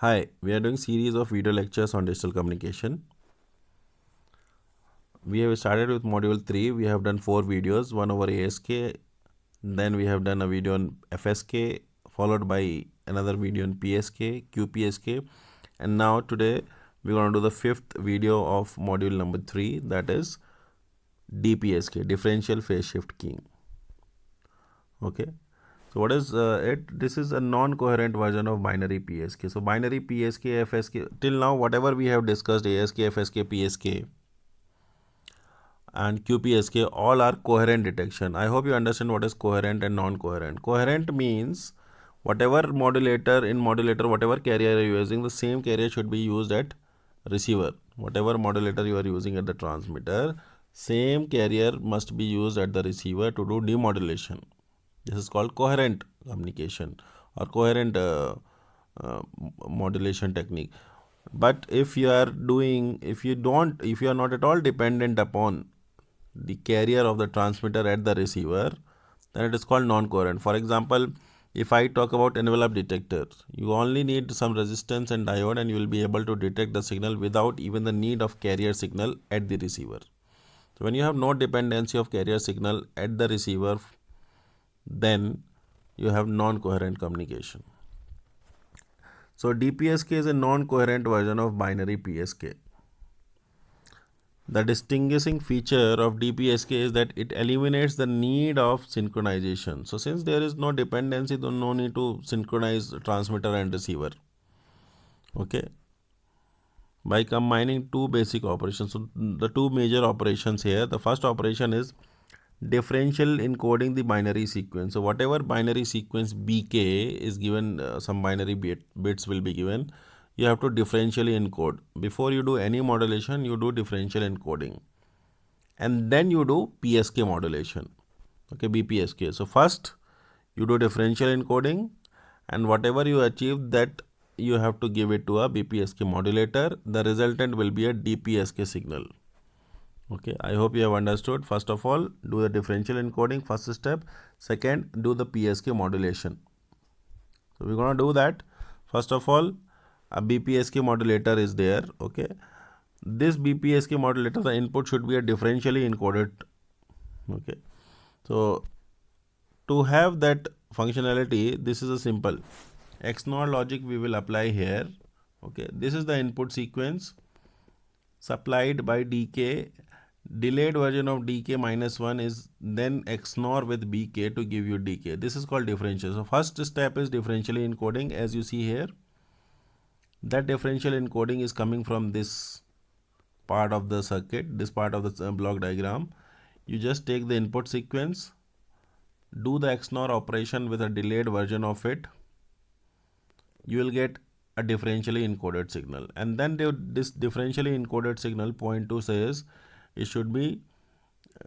Hi, we are doing series of video lectures on digital communication. We have started with module 3. We have done 4 videos, one over ASK, then we have done a video on FSK, followed by another video on PSK, QPSK, and now today we're going to do the 5th video of module number 3, that is DPSK, differential phase shift keying. Okay. So what is it? This is a non-coherent version of binary PSK. So binary PSK, FSK, till now whatever we have discussed, ASK, FSK, PSK and QPSK, all are coherent detection. I hope you understand what is coherent and non-coherent. Coherent means whatever modulator, whatever carrier you are using, the same carrier should be used at receiver. Whatever modulator you are using at the transmitter, same carrier must be used at the receiver to do demodulation. This is called coherent communication or coherent modulation technique. But if you are not at all dependent upon the carrier of the transmitter at the receiver, then it is called non-coherent. For example, if I talk about envelope detector, you only need some resistance and diode and you will be able to detect the signal without even the need of carrier signal at the receiver. So when you have no dependency of carrier signal at the receiver, then you have non-coherent communication. So DPSK is a non-coherent version of binary PSK. The distinguishing feature of DPSK is that it eliminates the need of synchronization. So since there is no dependency, then no need to synchronize transmitter and receiver. Okay. By combining two basic operations. So the two major operations here, the first operation is differential encoding the binary sequence. So whatever binary sequence BK is given, some binary bits will be given. You have to differentially encode. Before you do any modulation, you do differential encoding. And then you do PSK modulation. Okay, BPSK. So first you do differential encoding, and whatever you achieve, that you have to give it to a BPSK modulator. The resultant will be a DPSK signal. Okay, I hope you have understood. First of all, do the differential encoding, first step. Second, do the PSK modulation. So we're going to do that. First of all, a BPSK modulator is there. Okay, this BPSK modulator, the input should be a differentially encoded. Okay, so to have that functionality, this is a simple XNOR logic we will apply here. Okay, this is the input sequence supplied by DK. Delayed version of DK minus 1 is then XNOR with BK to give you DK. This is called differential. So first step is differentially encoding, as you see here. That differential encoding is coming from this part of the circuit, this part of the block diagram. You just take the input sequence, do the XNOR operation with a delayed version of it. You will get a differentially encoded signal, and then this differentially encoded signal point 2 says it should be,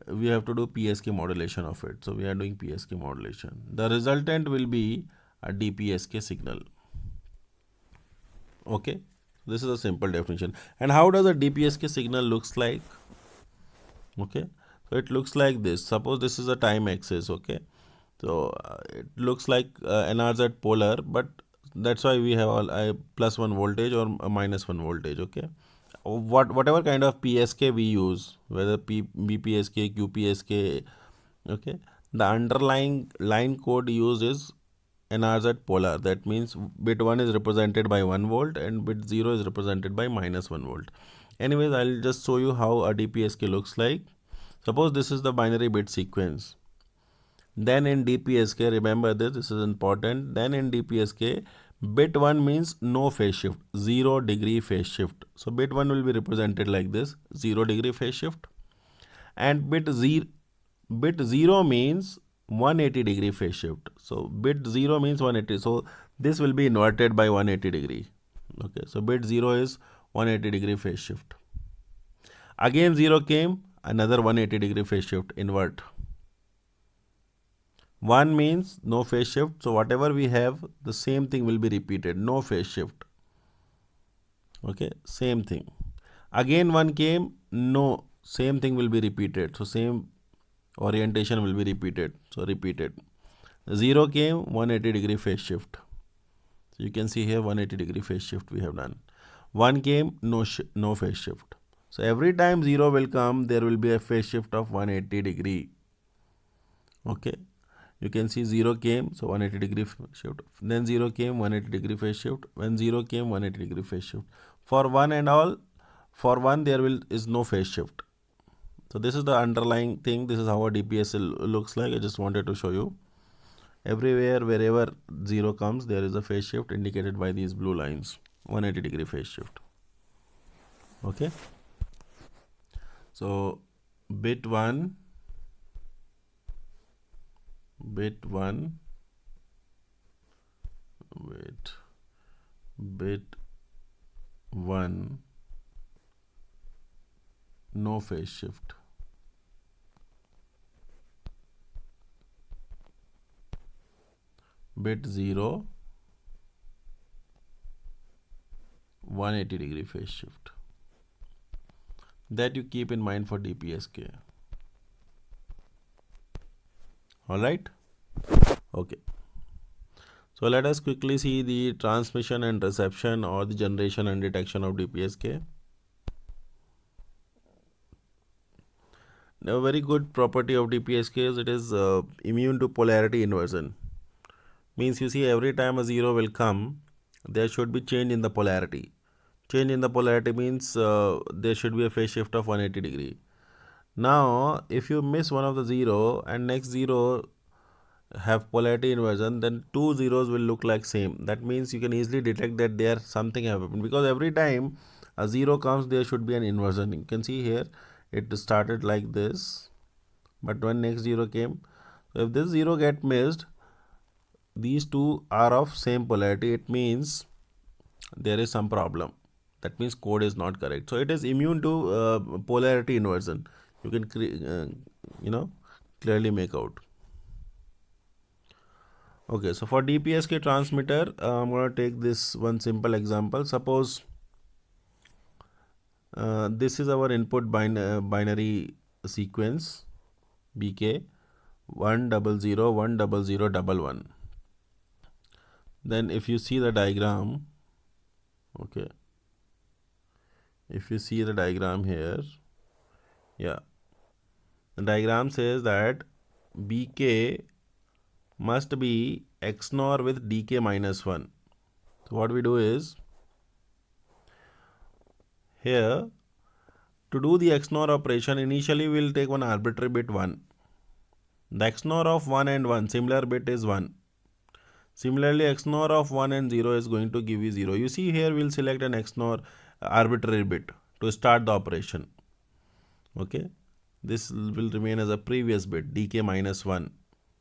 we have to do PSK modulation of it. So we are doing PSK modulation. The resultant will be a DPSK signal. Okay, this is a simple definition. And how does a DPSK signal looks like? Okay, so it looks like this. Suppose this is a time axis. Okay, so it looks like NRZ polar, but that's why we have a plus 1 voltage or a minus 1 voltage. Okay, whatever kind of PSK we use, whether BPSK, QPSK, okay, the underlying line code used is NRZ polar. That means bit 1 is represented by 1 volt and bit 0 is represented by minus 1 volt. Anyways, I'll just show you how a DPSK looks like. Suppose this is the binary bit sequence. Then in DPSK, remember this is important. Then in DPSK, bit 1 means no phase shift, 0 degree phase shift. So bit 1 will be represented like this, 0 degree phase shift. And bit 0 means 180 degree phase shift. So bit 0 means 180. So this will be inverted by 180 degree. Okay, so bit 0 is 180 degree phase shift. Again 0 came, another 180 degree phase shift, invert. 1 means no phase shift. So whatever we have, the same thing will be repeated, no phase shift. Okay, same thing. Again 1 came, no, same thing will be repeated. So same orientation will be repeated. So repeated. 0 came, 180 degree phase shift. So you can see here 180 degree phase shift we have done. 1 came, no phase shift. So every time 0 will come, there will be a phase shift of 180 degree. Okay. You can see 0 came, so 180 degree shift. Then 0 came, 180 degree phase shift. When 0 came, 180 degree phase shift. For 1 and all, for 1 there is no phase shift. So this is the underlying thing. This is how a DPS looks like. I just wanted to show you. Everywhere, wherever 0 comes, there is a phase shift indicated by these blue lines. 180 degree phase shift. Okay. So bit 1, bit 1, wait, bit 1, no phase shift. Bit 0, 180 degree phase shift. That you keep in mind for DPSK. Alright? Okay. So let us quickly see the transmission and reception or the generation and detection of DPSK. Now, a very good property of DPSK is it is immune to polarity inversion. Means you see every time a 0 will come, there should be change in the polarity. Change in the polarity means there should be a phase shift of 180 degree. Now, if you miss one of the 0 and next 0 have polarity inversion, then two zeros will look like same. That means you can easily detect that there something happened, because every time a 0 comes, there should be an inversion. You can see here it started like this, but when next 0 came, so if this 0 get missed, these two are of same polarity, it means there is some problem. That means code is not correct. So it is immune to polarity inversion. You can clearly make out. Okay, so for DPSK transmitter, I'm going to take this one simple example. Suppose this is our input binary sequence BK 100 10011. Then if you see the diagram, okay, if you see the diagram here, yeah, the diagram says that BK must be XNOR with DK minus 1. So what we do is, here to do the XNOR operation, initially we will take one arbitrary bit 1. The XNOR of 1 and 1, similar bit is 1. Similarly, XNOR of 1 and 0 is going to give you 0. You see here we will select an XNOR arbitrary bit to start the operation. Okay, this will remain as a previous bit DK minus 1.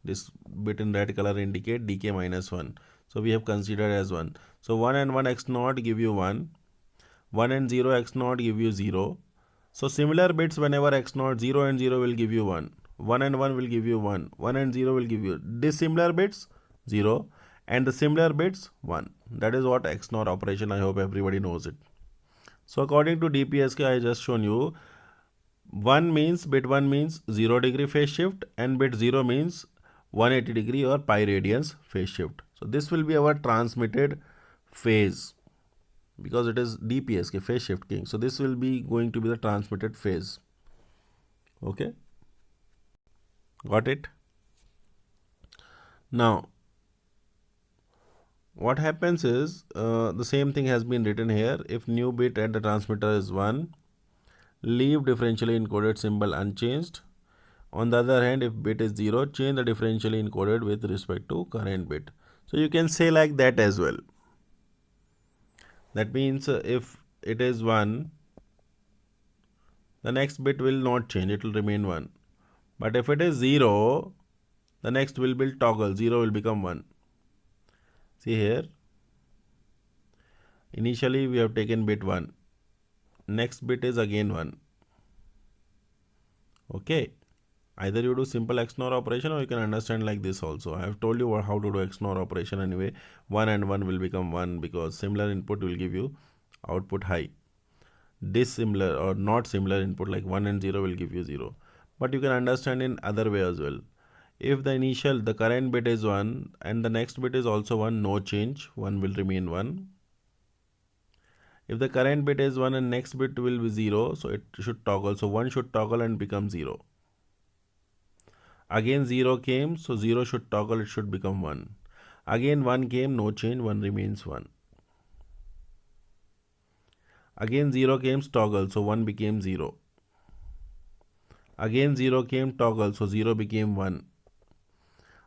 This bit in red color indicate DK minus 1. So we have considered as 1. So 1 and 1 XNOR give you 1. 1 and 0 XNOR give you 0. So similar bits, whenever XNOR 0 and 0 will give you 1. 1 and 1 will give you 1. 1 and 0 will give you dissimilar bits 0. And the similar bits 1. That is what XNOR operation. I hope everybody knows it. So according to DPSK, I just shown you, bit 1 means 0 degree phase shift, and bit 0 means 180 degree or pi radians phase shift. So this will be our transmitted phase, because it is DPSK, phase shift king. So this will be going to be the transmitted phase. Okay, got it? Now what happens is, the same thing has been written here. If new bit at the transmitter is 1, leave differentially encoded symbol unchanged. On the other hand, if bit is 0, change the differentially encoded with respect to current bit. So you can say like that as well. That means if it is 1, the next bit will not change, it will remain 1. But if it is 0, the next will be toggle, 0 will become 1. See here, initially we have taken bit 1, next bit is again 1. Okay, either you do simple XNOR operation, or you can understand like this also. I have told you how to do XNOR operation anyway. 1 and 1 will become 1, because similar input will give you output high. Dissimilar or not similar input like 1 and 0 will give you 0. But you can understand in other way as well. If the current bit is 1 and the next bit is also 1, no change, 1 will remain 1. If the current bit is 1 and next bit will be 0, so it should toggle. So 1 should toggle and become 0. Again 0 came, so 0 should toggle, it should become 1. Again 1 came, no change, 1 remains 1. Again 0 came, toggle, so 1 became 0. Again 0 came, toggle, so 0 became 1.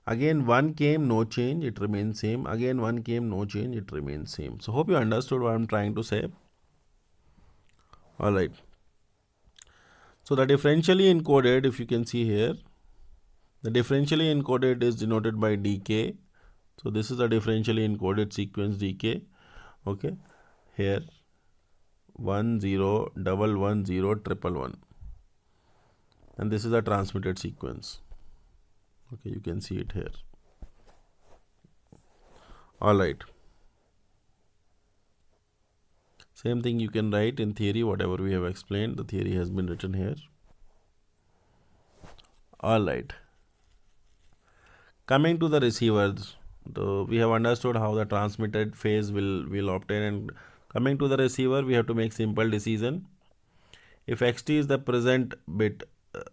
Again 1 came, no change, it remains same. Again 1 came, no change, it remains same. So hope you understood what I'm trying to say. Alright. So the differentially encoded, if you can see here, the differentially encoded is denoted by dk. So this is a differentially encoded sequence dk. Okay. Here 1 0 1 1 0 1 1 1. And this is a transmitted sequence. Okay, you can see it here. Alright. Same thing you can write in theory, whatever we have explained. The theory has been written here. Alright. Coming to the receivers, we have understood how the transmitted phase will obtain, and coming to the receiver, we have to make simple decision. If xt is the present bit,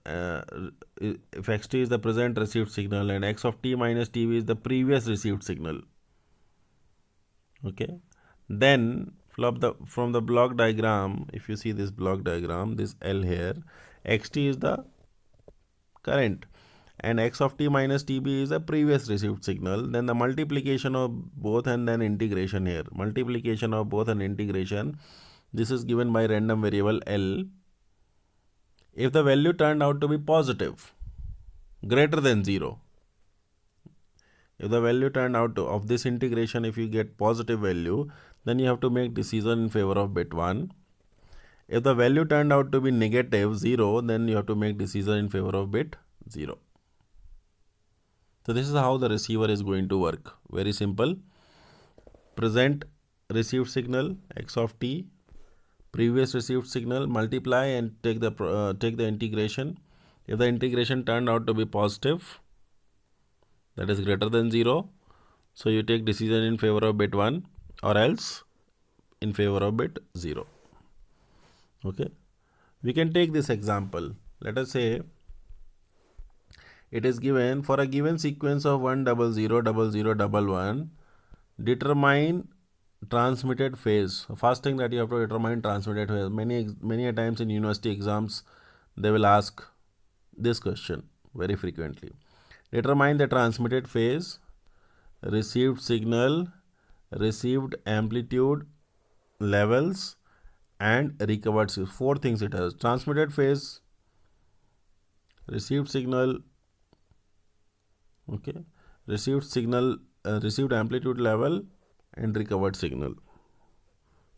if xt is the present received signal and x of t minus tv is the previous received signal, okay, then from the block diagram, if you see this block diagram, this L here, xt is the current and x of t minus tb is a previous received signal, then the multiplication of both and then integration here. Multiplication of both and integration, this is given by random variable L. If the value turned out to be positive, greater than 0, if the value turned out to, of this integration, if you get positive value, then you have to make decision in favor of bit 1. If the value turned out to be negative 0, then you have to make decision in favor of bit 0. So this is how the receiver is going to work. Very simple. Present received signal x of t, previous received signal, multiply and take the integration. If the integration turned out to be positive, that is greater than 0, so you take decision in favor of bit 1 or else in favor of bit 0. Okay, we can take this example. Let us say it is given for a given sequence of 1 0 0 0 0 1 1, determine transmitted phase. First thing that you have to determine transmitted phase. Many a times in university exams they will ask this question very frequently. Determine the transmitted phase, received signal, received amplitude levels and recovered. 4 things it has: transmitted phase, received signal, okay, received signal, received amplitude level and recovered signal.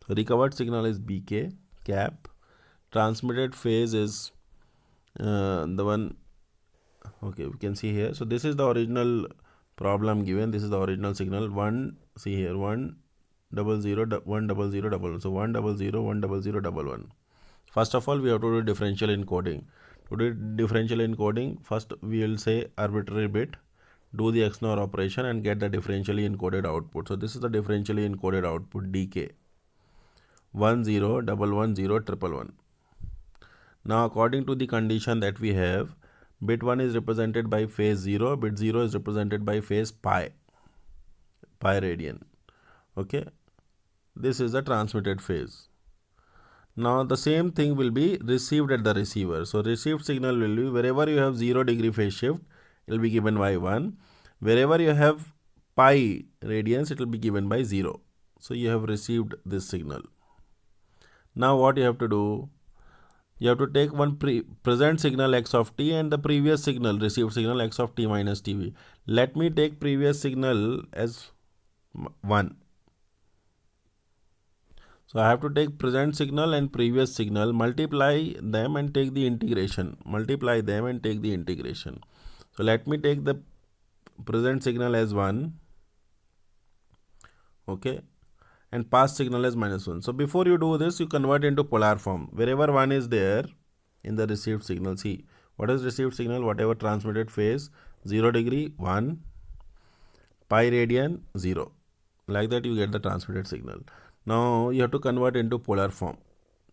So recovered signal is bk cap. Transmitted phase is the one, okay, we can see here. So this is the original problem given. This is the original signal. 1, see here, 1 0 0 1 0 0 1 1. So 1 0 0 1 0 0 1 1. First of all, we have to do differential encoding. To do differential encoding, first we will say arbitrary bit, do the XNOR operation and get the differentially encoded output. So this is the differentially encoded output dk 1 0 1 1 0 1 1. Now according to the condition that we have, bit 1 is represented by phase 0, bit 0 is represented by phase pi radian. Okay, this is the transmitted phase. Now the same thing will be received at the receiver. So received signal will be, wherever you have 0 degree phase shift, it will be given by 1. Wherever you have pi radians, it will be given by 0. So you have received this signal. Now what you have to do? You have to take one present signal x of t and the previous signal, received signal x of t minus tv. Let me take previous signal as 1. So I have to take present signal and previous signal, multiply them and take the integration. Multiply them and take the integration. So let me take the present signal as 1. Okay. And past signal as -1. So before you do this, you convert into polar form. Wherever 1 is there in the received signal, see what is received signal, whatever transmitted phase, 0 degree 1, pi radian 0. Like that you get the transmitted signal. Now you have to convert into polar form.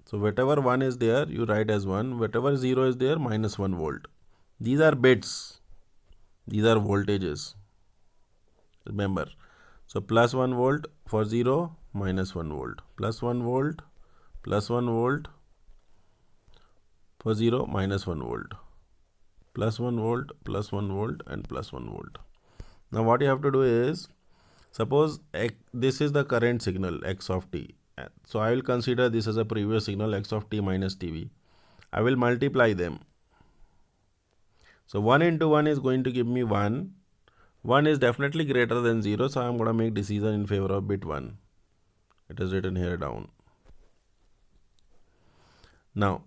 So whatever 1 is there, you write as 1. Whatever 0 is there, minus 1 volt. These are bits. These are voltages. Remember. So plus 1 volt for 0, minus 1 volt. Plus 1 volt, plus 1 volt for 0, minus 1 volt. Plus 1 volt, plus 1 volt and plus 1 volt. Now what you have to do is, suppose this is the current signal x of t. So I will consider this as a previous signal x of t minus tv. I will multiply them. So 1 into 1 is going to give me 1. 1 is definitely greater than 0. So I am going to make decision in favor of bit 1. It is written here down. Now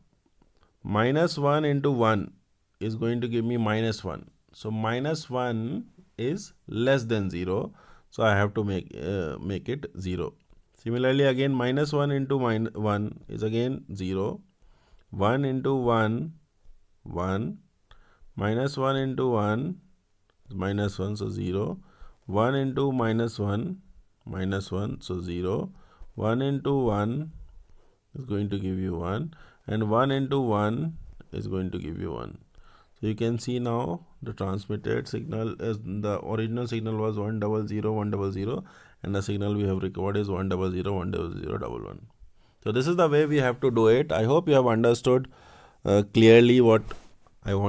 minus 1 into 1 is going to give me minus 1. So minus 1 is less than 0. So I have to make it 0. Similarly, again minus 1 into 1 is again 0. 1 into 1, 1. Minus 1 into 1 is minus 1, so 0. 1 into minus 1, minus 1, so 0. 1 into 1 is going to give you 1. And 1 into 1 is going to give you 1. So you can see now the transmitted signal is, the original signal was 100 100, and the signal we have recorded is 100 10011. So this is the way we have to do it. I hope you have understood clearly what I want.